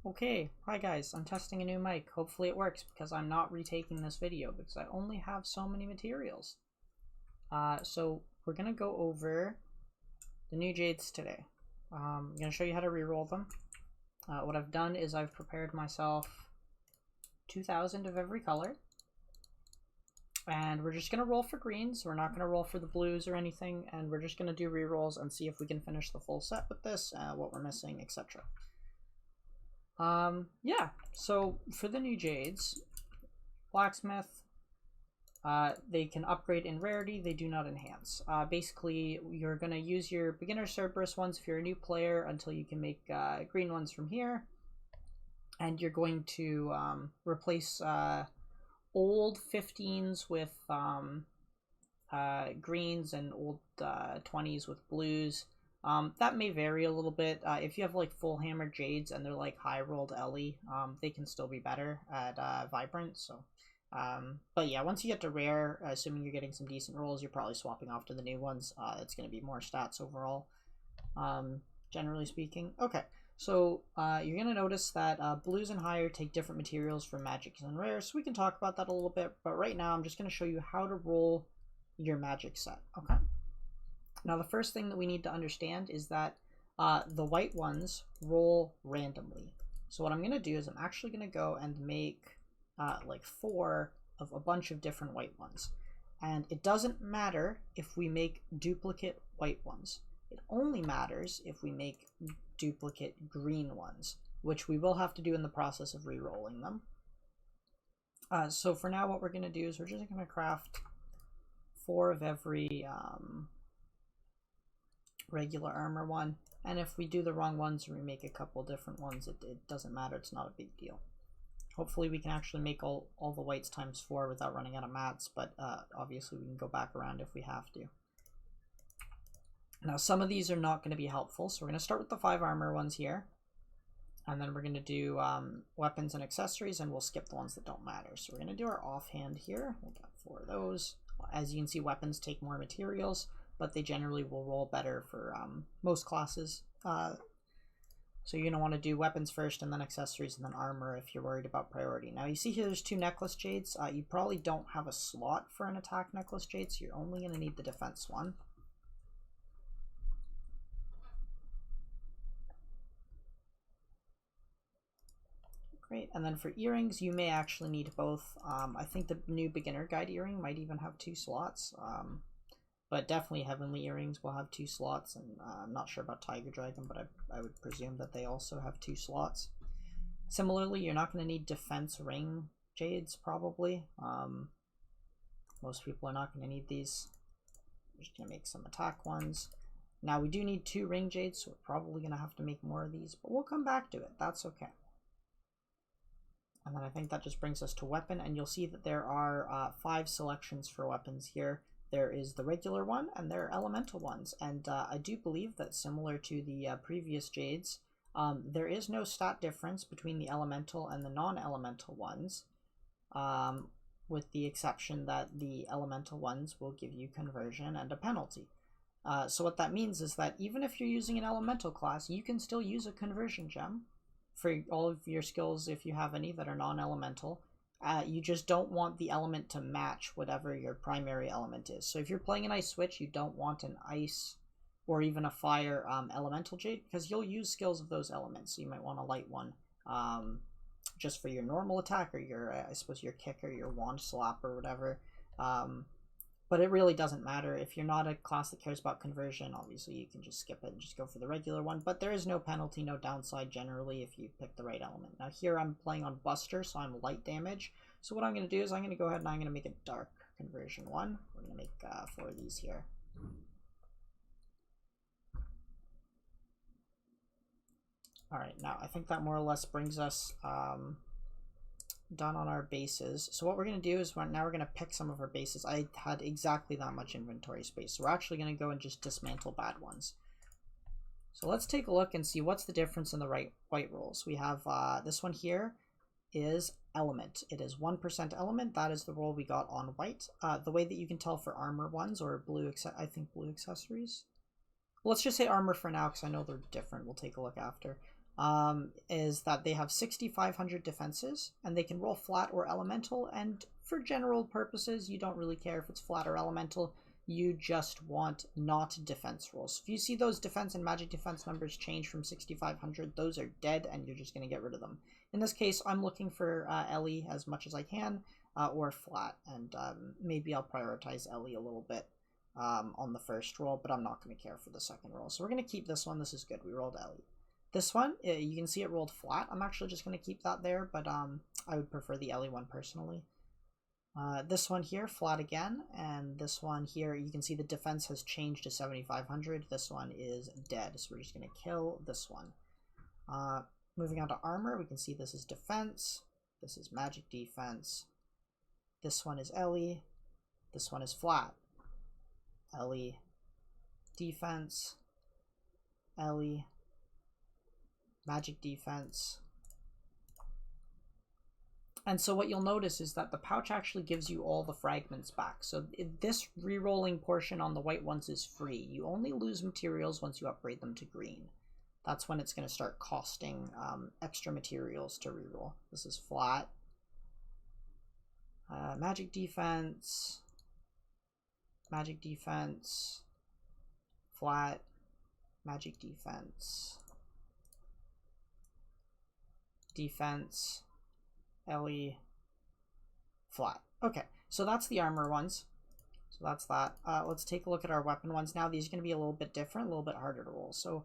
Okay, hi guys, I'm testing a new mic. Hopefully it works because I'm not retaking this video because I only have so many materials. So we're gonna go over the new jades today. I'm gonna show you how to reroll them. What I've done is I've prepared myself 2,000 of every color. And we're just gonna roll for greens. We're not gonna roll for the blues or anything, and we're just gonna do rerolls and see if we can finish the full set with this, what we're missing, etc. Yeah, so for the new jades, blacksmith, they can upgrade in rarity, they do not enhance. Basically, you're going to use your beginner Cerberus ones if you're a new player until you can make green ones from here. And you're going to replace old 15s with greens and old 20s with blues. That may vary a little bit. If you have like full hammer jades and they're like high rolled Ellie, they can still be better at vibrant. So, but yeah, once you get to rare, assuming you're getting some decent rolls, you're probably swapping off to the new ones. It's going to be more stats overall, generally speaking. Okay, so you're going to notice that blues and higher take different materials from magics and rares, so we can talk about that a little bit. But right now, I'm just going to show you how to roll your magic set. Okay. Now, the first thing that we need to understand is that the white ones roll randomly. So what I'm going to do is I'm actually going to go and make like 4 of a bunch of different white ones. And it doesn't matter if we make duplicate white ones. It only matters if we make duplicate green ones, which we will have to do in the process of re-rolling them. So for now, what we're going to do is we're just going to craft 4 of every regular armor one, and if we do the wrong ones or we make a couple different ones, it doesn't matter. It's not a big deal. Hopefully we can actually make all the whites times 4 without running out of mats, but obviously we can go back around if we have to. Now some of these are not going to be helpful, so we're going to start with the 5 armor ones here, and then we're going to do weapons and accessories, and we'll skip the ones that don't matter. So we're going to do our offhand here. We'll get 4 of those. As you can see, weapons take more materials, but they generally will roll better for most classes. So you're going to want to do weapons first and then accessories and then armor if you're worried about priority. Now you see here there's 2 necklace jades. You probably don't have a slot for an attack necklace jade, so you're only going to need the defense one. Great, and then for earrings you may actually need both. I think the new beginner guide earring might even have 2 slots. But definitely heavenly earrings will have 2 slots, and I'm not sure about tiger dragon, but I would presume that they also have 2 slots. Similarly, you're not going to need defense ring jades probably. Most people are not going to need these. I'm just going to make some attack ones. Now we do need 2 ring jades, so we're probably going to have to make more of these, but we'll come back to it. That's okay. And then I think that just brings us to weapon, and you'll see that there are 5 selections for weapons here. There is the regular one, and there are elemental ones. And I do believe that similar to the previous jades, there is no stat difference between the elemental and the non-elemental ones, with the exception that the elemental ones will give you conversion and a penalty. So what that means is that even if you're using an elemental class, you can still use a conversion gem for all of your skills if you have any that are non-elemental. You just don't want the element to match whatever your primary element is. So if you're playing an ice switch, you don't want an ice or even a fire elemental jade, because you'll use skills of those elements. So you might want a light one just for your normal attack, or your, I suppose, your kick or your wand slap or whatever. But it really doesn't matter. If you're not a class that cares about conversion, obviously you can just skip it and just go for the regular one. But there is no penalty, no downside generally if you pick the right element. Now here I'm playing on Buster, so I'm light damage. So what I'm going to do is I'm going to go ahead and I'm going to make a dark conversion one. We're going to make 4 of these here. Alright, now I think that more or less brings us done on our bases. So what we're going to do is now we're going to pick some of our bases. I had exactly that much inventory space, so we're actually going to go and just dismantle bad ones. So let's take a look and see what's the difference in the white rolls. We have this one here is element. It is 1% element. That is the roll we got on white. The way that you can tell for armor ones or blue, I think blue accessories. Let's just say armor for now because I know they're different. We'll take a look after. is that they have 6,500 defenses, and they can roll flat or elemental, and for general purposes, you don't really care if it's flat or elemental. You just want not defense rolls. If you see those defense and magic defense numbers change from 6,500, those are dead, and you're just going to get rid of them. In this case, I'm looking for Ellie as much as I can, or flat, and maybe I'll prioritize Ellie a little bit on the first roll, but I'm not going to care for the second roll. So we're going to keep this one. This is good. We rolled Ellie. This one, you can see it rolled flat. I'm actually just going to keep that there, but I would prefer the Ellie one personally. This one here, flat again, and this one here, you can see the defense has changed to 7,500. This one is dead, so we're just going to kill this one. Moving on to armor, we can see this is defense, this is magic defense, this one is Ellie, this one is flat. Ellie, defense, Ellie, magic defense. And so what you'll notice is that the pouch actually gives you all the fragments back. So this re-rolling portion on the white ones is free. You only lose materials once you upgrade them to green. That's when it's going to start costing extra materials to re-roll. This is flat. Magic defense. Magic defense. Flat. Magic defense. Defense. Ellie, flat. Okay, so that's the armor ones. So that's that. Let's take a look at our weapon ones now. These are going to be a little bit different, a little bit harder to roll. So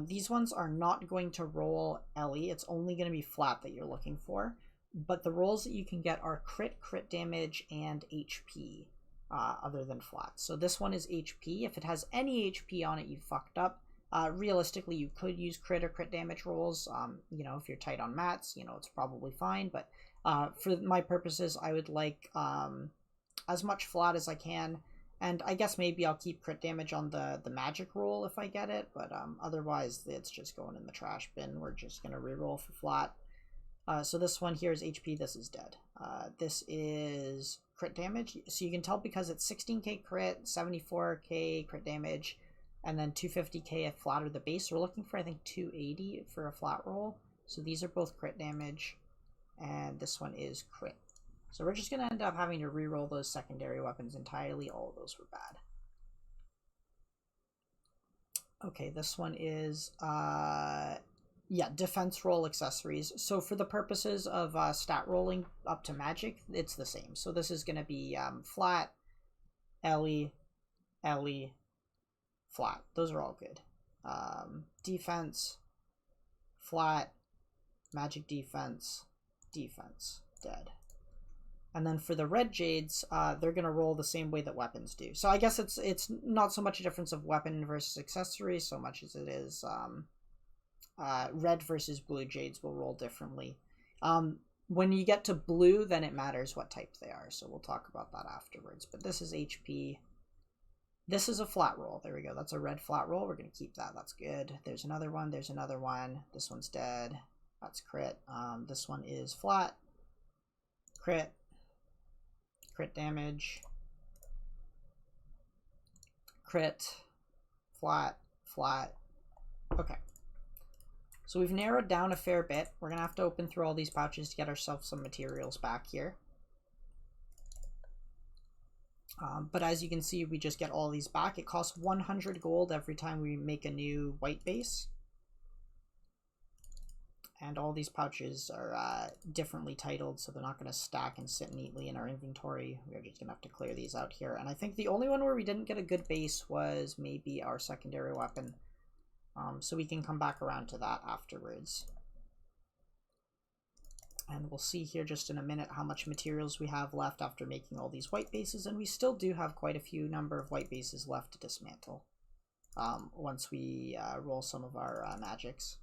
these ones are not going to roll Ellie. It's only going to be flat that you're looking for. But the rolls that you can get are crit damage, and HP, other than flat. So this one is HP. If it has any HP on it, you fucked up. Realistically, you could use crit or crit damage rolls. You know, if you're tight on mats, you know, it's probably fine. But for my purposes, I would like as much flat as I can. And I guess maybe I'll keep crit damage on the magic roll if I get it. But otherwise, it's just going in the trash bin. We're just going to reroll for flat. So this one here is HP. This is dead. This is crit damage. So you can tell because it's 16k crit, 74k crit damage, and then 250k at flat or the base. We're looking for, I think, 280 for a flat roll. So these are both crit damage, and this one is crit. So we're just going to end up having to reroll those secondary weapons entirely. All of those were bad. Okay, this one is, yeah, defense roll accessories. So for the purposes of stat rolling up to magic, it's the same. So this is going to be flat, Ellie, flat. Those are all good. Defense, flat, magic defense, dead. And then for the red jades, they're going to roll the same way that weapons do. So I guess it's not so much a difference of weapon versus accessory so much as it is red versus blue jades will roll differently. When you get to blue, then it matters what type they are. So we'll talk about that afterwards. But this is HP. This is a flat roll. There we go. That's a red flat roll. We're going to keep that. That's good. There's another one. There's another one. This one's dead. That's crit. This one is flat. Crit damage. Crit. Flat. Okay. So we've narrowed down a fair bit. We're going to have to open through all these pouches to get ourselves some materials back here. But as you can see, we just get all these back. It costs 100 gold every time we make a new white base. And all these pouches are differently titled, so they're not going to stack and sit neatly in our inventory. We're just going to have to clear these out here. And I think the only one where we didn't get a good base was maybe our secondary weapon. So we can come back around to that afterwards. And we'll see here just in a minute how much materials we have left after making all these white bases. And we still do have quite a few number of white bases left to dismantle once we roll some of our magics.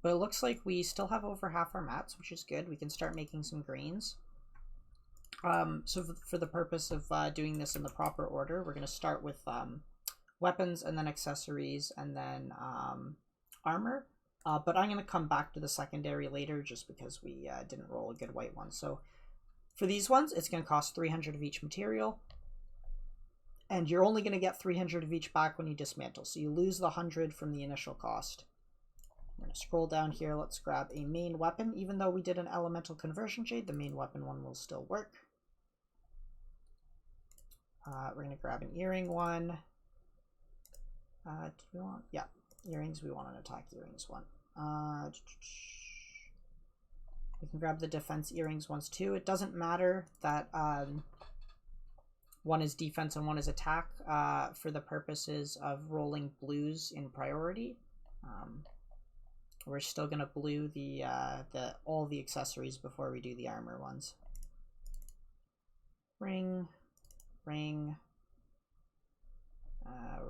But it looks like we still have over half our mats, which is good. We can start making some greens. So for the purpose of doing this in the proper order, we're going to start with weapons and then accessories and then armor. But I'm going to come back to the secondary later just because we didn't roll a good white one. So for these ones, it's going to cost 300 of each material. And you're only going to get 300 of each back when you dismantle. So you lose the 100 from the initial cost. I'm going to scroll down here. Let's grab a main weapon. Even though we did an elemental conversion jade, the main weapon one will still work. We're going to grab an earring one. Do we want? Yeah, earrings. We want an attack earrings one. We can grab the defense earrings ones too. It doesn't matter that one is defense and one is attack for the purposes of rolling blues in priority. We're still gonna blue the all the accessories before we do the armor ones. Ring. We're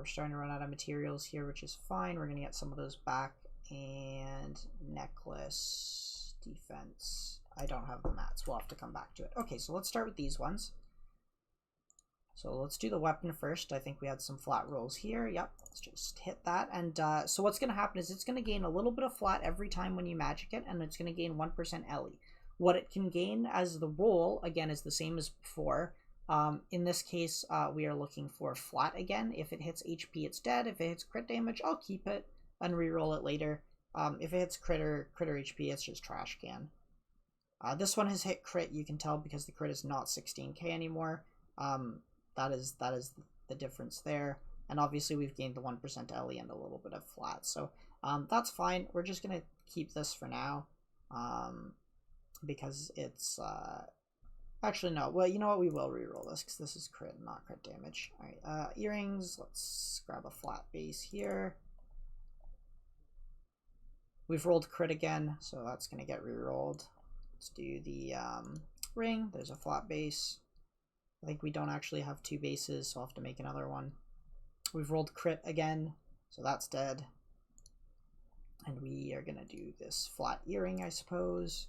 starting to run out of materials here, which is fine. We're gonna get some of those back. And necklace, defense. I don't have the mats. We'll have to come back to it. Okay, so let's start with these ones. So let's do the weapon first. I think we had some flat rolls here. Yep, let's just hit that. And so what's going to happen is it's going to gain a little bit of flat every time when you magic it, and it's going to gain 1% LE. What it can gain as the roll, again, is the same as before. In this case, we are looking for flat again. If it hits HP, it's dead. If it hits crit damage, I'll keep it and re-roll it later. If it hits critter HP, it's just trash can. This one has hit crit, you can tell, because the crit is not 16k anymore. That is the difference there. And obviously we've gained the 1% LE and a little bit of flat. So that's fine. We're just going to keep this for now. Because it's... Actually, no. Well, you know what? We will reroll this because this is crit, not crit damage. Alright, earrings. Let's grab a flat base here. We've rolled crit again, so that's going to get rerolled. Let's do the ring. There's a flat base. I think we don't actually have two bases, so I'll have to make another one. We've rolled crit again, so that's dead. And we are going to do this flat earring, I suppose.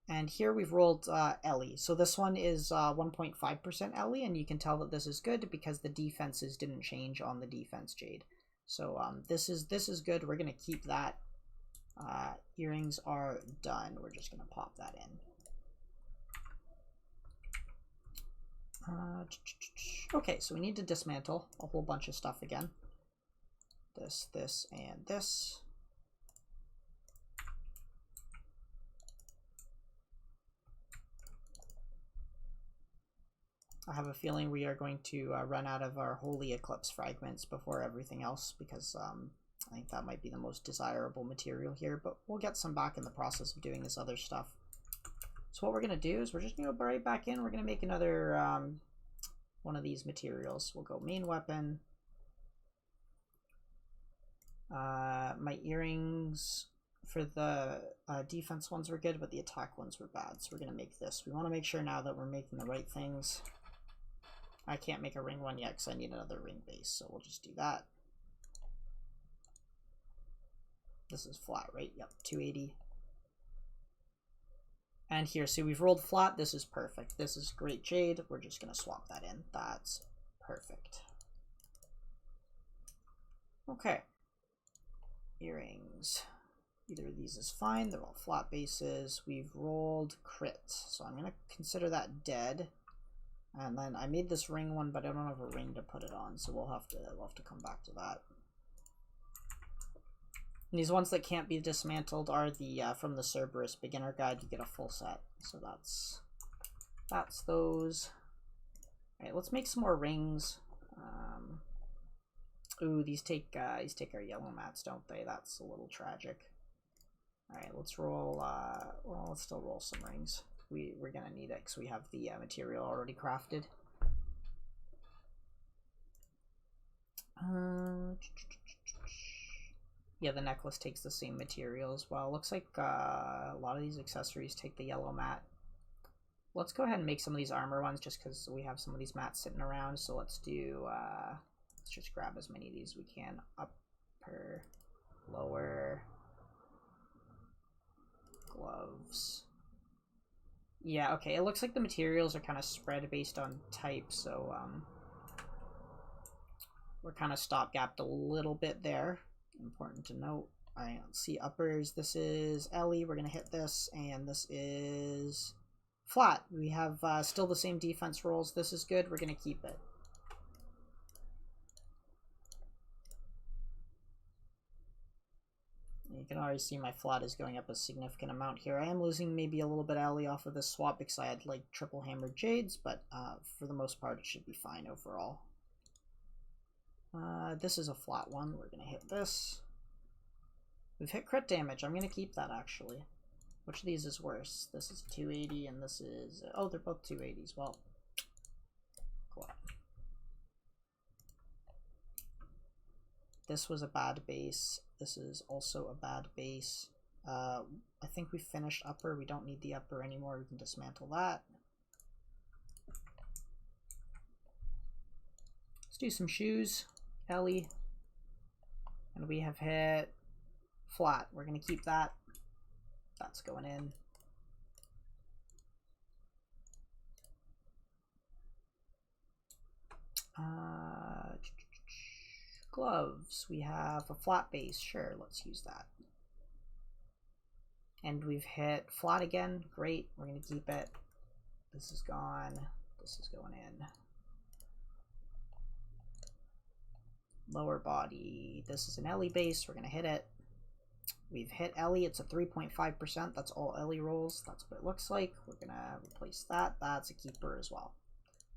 And here we've rolled LE. So this one is 1.5% LE, and you can tell that this is good because the defenses didn't change on the defense jade. So this is good. We're going to keep that. Earrings are done. We're just going to pop that in. Okay, so we need to dismantle a whole bunch of stuff again. This, and this. I have a feeling we are going to run out of our holy eclipse fragments before everything else, because I think that might be the most desirable material here, but we'll get some back in the process of doing this other stuff. So what we're going to do is we're just going to go right back in. We're going to make another one of these materials. We'll go main weapon. My earrings for the defense ones were good, but the attack ones were bad. So we're going to make this. We want to make sure now that we're making the right things. I can't make a ring one yet because I need another ring base, so we'll just do that. This is flat, right? Yep, 280. And here, see, we've rolled flat. This is perfect. This is great jade. We're just going to swap that in. That's perfect. Okay. Earrings. Either of these is fine. They're all flat bases. We've rolled crit. So I'm going to consider that dead. And then I made this ring one, but I don't have a ring to put it on. So we'll have to come back to that. And these ones that can't be dismantled are the from the Cerberus beginner guide. You get a full set, so that's those. All right, let's make some more rings. Ooh, these take our yellow mats, don't they? That's a little tragic. All right, let's roll. Well, let's still roll some rings. We're gonna need it because we have the material already crafted. Yeah, the necklace takes the same material as well. Looks like a lot of these accessories take the yellow mat. Let's go ahead and make some of these armor ones just because we have some of these mats sitting around. So let's do, let's just grab as many of these as we can. Upper, lower, gloves. Yeah, okay, it looks like the materials are kind of spread based on type, so we're kind of stopgapped a little bit there. Important to note. All right, let's see uppers. This is LE. We're gonna hit this, and this is flat. We have still the same defense rolls. This is good. We're gonna keep it. You can already see my flat is going up a significant amount here. I am losing maybe a little bit alley off of this swap because I had like triple hammered jades, but for the most part it should be fine overall. This is a flat one. We're going to hit this. We've hit crit damage. I'm going to keep that actually. Which of these is worse? This is 280 and this is... Oh, they're both 280s. Well, cool. This was a bad base. This is also a bad base. I think we finished upper. We don't need the upper anymore. We can dismantle that. Let's do some shoes. Ellie. And we have hit flat. We're going to keep that. That's going in. Gloves. We have a flat base. Sure, let's use that. And we've hit flat again. Great. We're going to keep it. This is gone. This is going in. Lower body. This is an Ellie base. We're going to hit it. We've hit Ellie. It's a 3.5%. That's all Ellie rolls. That's what it looks like. We're going to replace that. That's a keeper as well.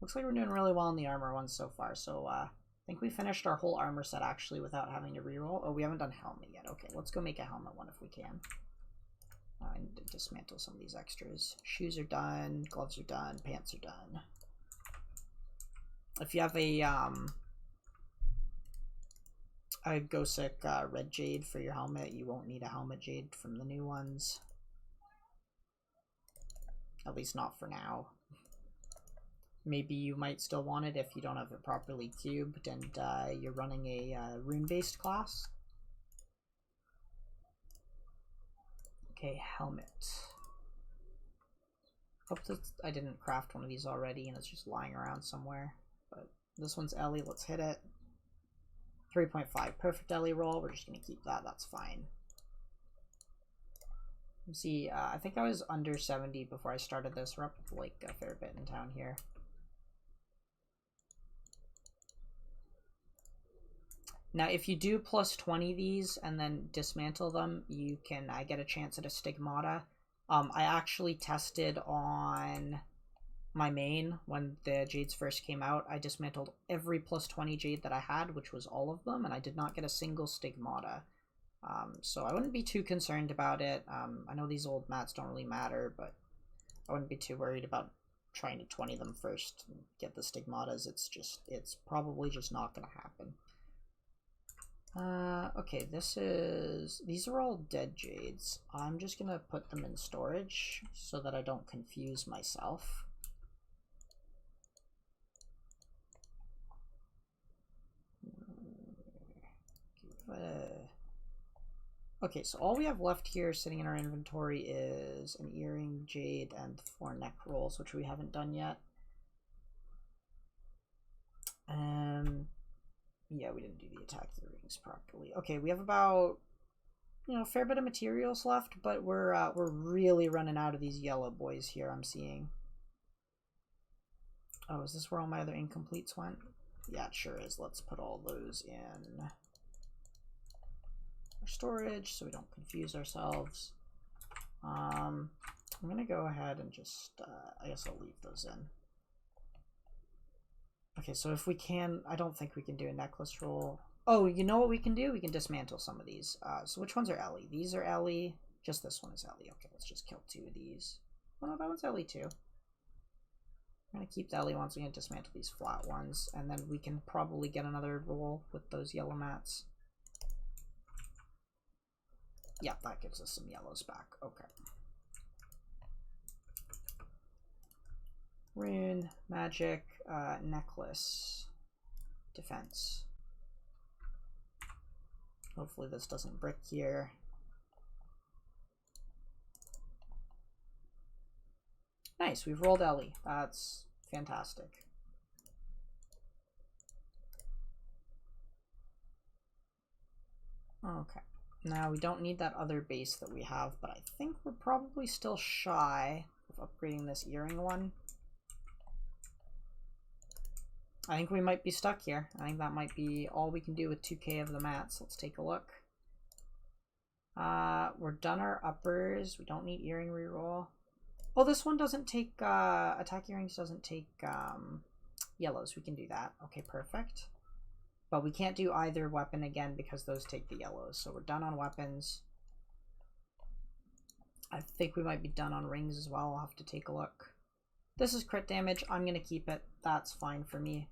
Looks like we're doing really well in the armor ones so far. So I think we finished our whole armor set actually without having to reroll. Oh, we haven't done helmet yet. Okay, let's go make a helmet one if we can. I need to dismantle some of these extras. Shoes are done. Gloves are done. Pants are done. If you have a Gosick red jade for your helmet, you won't need a helmet jade from the new ones. At least not for now. Maybe you might still want it if you don't have it properly cubed and you're running a rune-based class. Okay, helmet. Hope that I didn't craft one of these already and it's just lying around somewhere. But this one's Ellie, let's hit it. 3.5, perfect Ellie roll. We're just going to keep that, that's fine. Let's see, I think I was under 70 before I started this. We're up like a fair bit in town here. Now, if you do plus 20 these and then dismantle them, you can get a chance at a stigmata. I actually tested on my main when the jades first came out. I dismantled every plus 20 jade that I had, which was all of them, and I did not get a single stigmata. So I wouldn't be too concerned about it. I know these old mats don't really matter, but I wouldn't be too worried about trying to 20 them first and get the stigmatas. It's probably just not going to happen. Okay, these are all dead jades. I'm just gonna put them in storage so that I don't confuse myself. Okay, so all we have left here sitting in our inventory is an earring, jade, and 4 neck rolls, which we haven't done yet. Yeah, we didn't do the attack earrings properly. Okay, we have about, a fair bit of materials left, but we're really running out of these yellow boys here, I'm seeing. Oh, is this where all my other incompletes went? Yeah, it sure is. Let's put all those in our storage so we don't confuse ourselves. I'm gonna go ahead and just, I guess I'll leave those in. Okay, so if we can, I don't think we can do a necklace roll. Oh, you know what we can do? We can dismantle some of these. So which ones are Ellie? These are Ellie. Just this one is Ellie. Okay, let's just kill 2 of these. Oh no, that one's Ellie too. I'm going to keep the Ellie ones. We're going to dismantle these flat ones. And then we can probably get another roll with those yellow mats. Yeah, that gives us some yellows back. Okay. Rune, magic, necklace, defense. Hopefully this doesn't brick here. Nice, we've rolled Ellie. That's fantastic. Okay, now we don't need that other base that we have, but I think we're probably still shy of upgrading this earring one. I think we might be stuck here. I think that might be all we can do with 2k of the mats. Let's take a look. We're done our uppers. We don't need earring reroll. Oh, this one doesn't take, attack earrings doesn't take, yellows. We can do that. Okay, perfect. But we can't do either weapon again because those take the yellows. So we're done on weapons. I think we might be done on rings as well. I'll have to take a look. This is crit damage. I'm going to keep it. That's fine for me.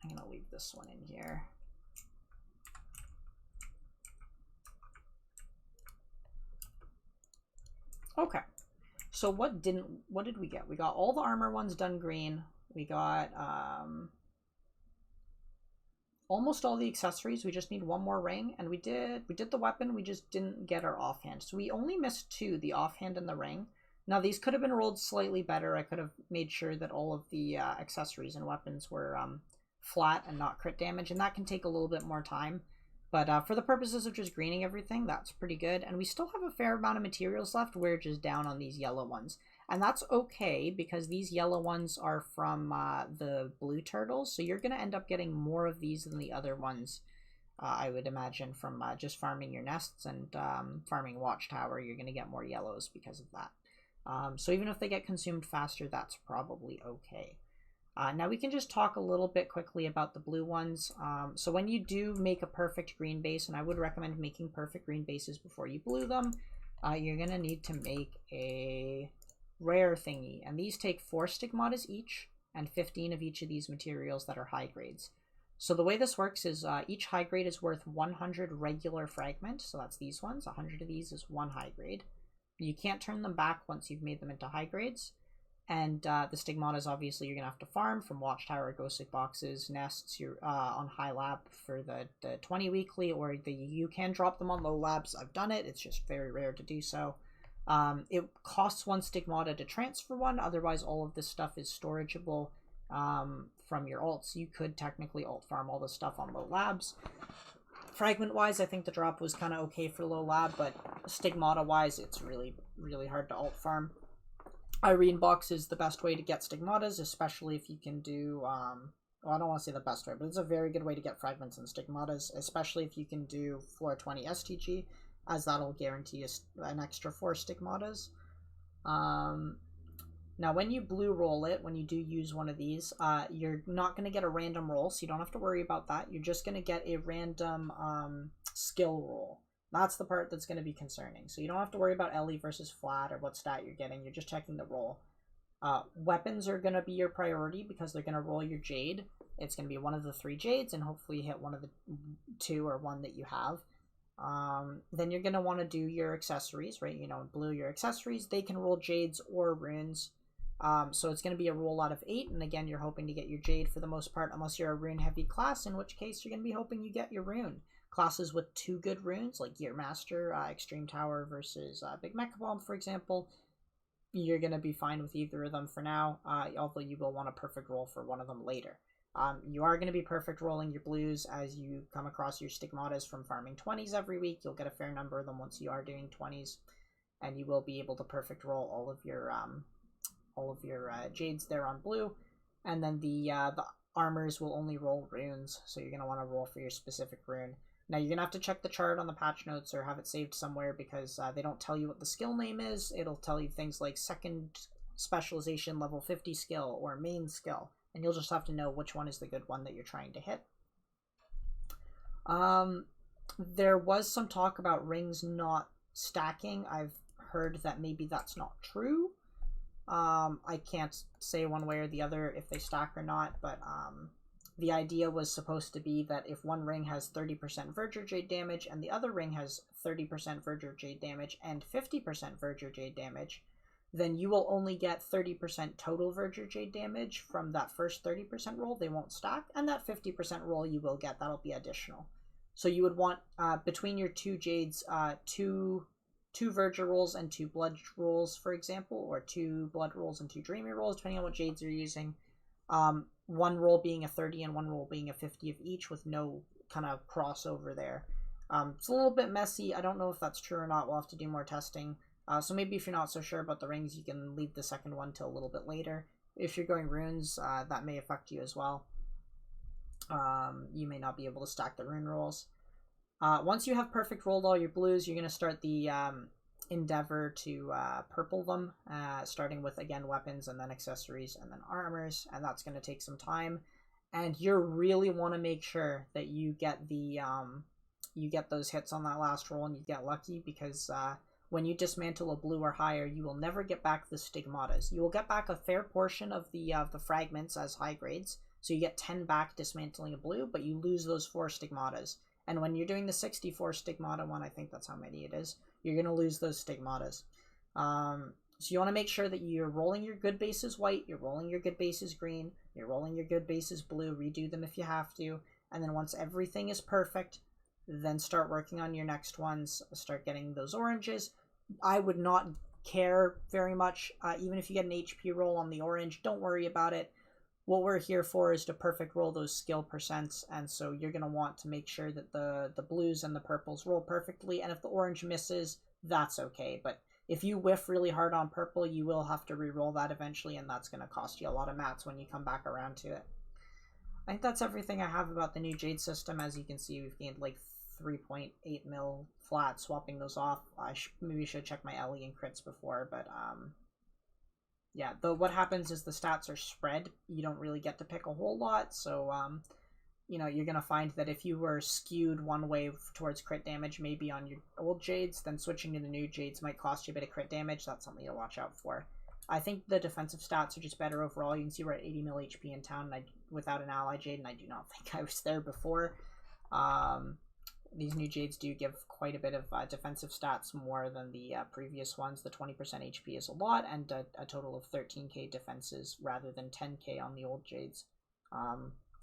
I'm going to leave this one in here. Okay. So what did we get? We got all the armor ones done green. We got almost all the accessories. We just need one more ring, and we did the weapon. We just didn't get our offhand. So we only missed two, the offhand and the ring. Now these could have been rolled slightly better. I could have made sure that all of the accessories and weapons were flat and not crit damage, and that can take a little bit more time. But for the purposes of just greening everything, that's pretty good. And we still have a fair amount of materials left. We're just down on these yellow ones. And that's okay, because these yellow ones are from the blue turtles. So you're going to end up getting more of these than the other ones, I would imagine, from just farming your nests and farming Watchtower. You're going to get more yellows because of that. So even if they get consumed faster, that's probably okay. Now we can just talk a little bit quickly about the blue ones. So when you do make a perfect green base, and I would recommend making perfect green bases before you blue them, you're going to need to make a rare thingy. And these take 4 stigmatas each, and 15 of each of these materials that are high grades. So the way this works is each high grade is worth 100 regular fragment. So that's these ones. 100 of these is 1 high grade. You can't turn them back once you've made them into high grades. And the stigmatas, obviously, you're going to have to farm from Watchtower, Ghostly Boxes, Nests, you're on High Lab for the 20 weekly, or you can drop them on Low Labs. I've done it. It's just very rare to do so. It costs 1 stigmata to transfer one. Otherwise, all of this stuff is storageable from your alts. You could technically alt farm all this stuff on Low Labs. Fragment-wise, I think the drop was kind of okay for Low Lab, but stigmata-wise, it's really, really hard to alt farm. Irene Box is the best way to get stigmatas, especially if you can do, well, I don't want to say the best way, but it's a very good way to get fragments and stigmatas, especially if you can do floor 20 STG, as that'll guarantee an extra 4 stigmatas. Now, when you blue roll it, when you do use one of these, you're not going to get a random roll, so you don't have to worry about that. You're just going to get a random skill roll. That's the part that's going to be concerning. So you don't have to worry about LE versus flat or what stat you're getting. You're just checking the roll. Weapons are going to be your priority because they're going to roll your Jade. It's going to be one of the 3 Jades, and hopefully hit one of the 2 or 1 that you have. Then you're going to want to do your accessories, right? You know, blue your accessories. They can roll Jades or runes. So it's going to be a roll out of 8, and again, you're hoping to get your Jade for the most part, unless you're a rune-heavy class, in which case you're going to be hoping you get your rune. Classes with 2 good runes, like Gear Master, Extreme Tower versus Big Mecha Bomb, for example, you're going to be fine with either of them for now, although you will want a perfect roll for one of them later. You are going to be perfect rolling your blues as you come across your stigmatas from farming 20s every week. You'll get a fair number of them once you are doing 20s, and you will be able to perfect roll all of your Jades there on blue, and then the armors will only roll runes, so you're going to want to roll for your specific rune. Now, you're going to have to check the chart on the patch notes or have it saved somewhere because they don't tell you what the skill name is. It'll tell you things like second specialization level 50 skill or main skill, and you'll just have to know which one is the good one that you're trying to hit. There was some talk about rings not stacking. I've heard that maybe that's not true. I can't say one way or the other if they stack or not, but the idea was supposed to be that if one ring has 30% Verdure Jade damage and the other ring has 30% Verdure Jade damage and 50% Verdure Jade damage, then you will only get 30% total Verdure Jade damage from that first 30% roll. They won't stack, and that 50% roll you will get, that'll be additional. So you would want, between your 2 Jades, two Verdure rolls and 2 Blood rolls, for example, or 2 Blood rolls and 2 Dreamy rolls, depending on what Jades you're using. One roll being a 30 and one roll being a 50 of each with no kind of crossover there. It's a little bit messy. I don't know if that's true or not. We'll have to do more testing. So maybe if you're not so sure about the rings, you can leave the second one till a little bit later. if you're going runes, that may affect you as well. You may not be able to stack the rune rolls. Once you have perfect rolled all your blues, you're going to start the endeavor to purple them, starting with, again, weapons and then accessories and then armors, and that's going to take some time. And you really want to make sure that you get the you get those hits on that last roll and you get lucky, because when you dismantle a blue or higher, you will never get back the stigmatas. You will get back a fair portion of the fragments as high grades, so you get 10 back dismantling a blue, but you lose those 4 stigmatas. And when you're doing the 64 stigmata one, I think that's how many it is, you're going to lose those stigmatas. So you want to make sure that you're rolling your good bases white, you're rolling your good bases green, you're rolling your good bases blue, redo them if you have to, and then once everything is perfect, then start working on your next ones, start getting those oranges. I would not care very much, even if you get an HP roll on the orange, don't worry about it. What we're here for is to perfect roll those skill percents, and so you're going to want to make sure that the blues and the purples roll perfectly, and if the orange misses, that's okay, but if you whiff really hard on purple, you will have to re-roll that eventually, and that's going to cost you a lot of mats when you come back around to it. I think that's everything I have about the new Jade system. As you can see, we've gained like 3.8 mil flat, swapping those off. I maybe should check my LE and crits before, but yeah, what happens is the stats are spread. You don't really get to pick a whole lot, so you know, you're going to find that if you were skewed one way towards crit damage, maybe on your old Jades, then switching to the new Jades might cost you a bit of crit damage. That's something to watch out for. I think the defensive stats are just better overall. You can see we're at 80 mil HP in town without an ally Jade, and I do not think I was there before. These new Jades do give quite a bit of defensive stats, more than the previous ones. The 20% HP is a lot, and a total of 13k defenses rather than 10k on the old Jades.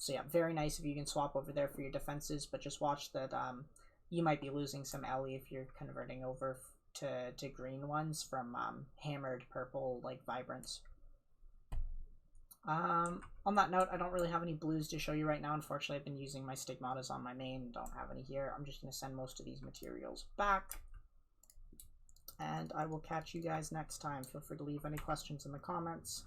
So yeah, very nice if you can swap over there for your defenses, but just watch that you might be losing some LE if you're converting over to green ones from hammered purple, like, vibrance. On that note, I don't really have any blues to show you right now. Unfortunately, I've been using my stigmatas on my main, don't have any here. I'm just going to send most of these materials back, and I will catch you guys next time. Feel free to leave any questions in the comments.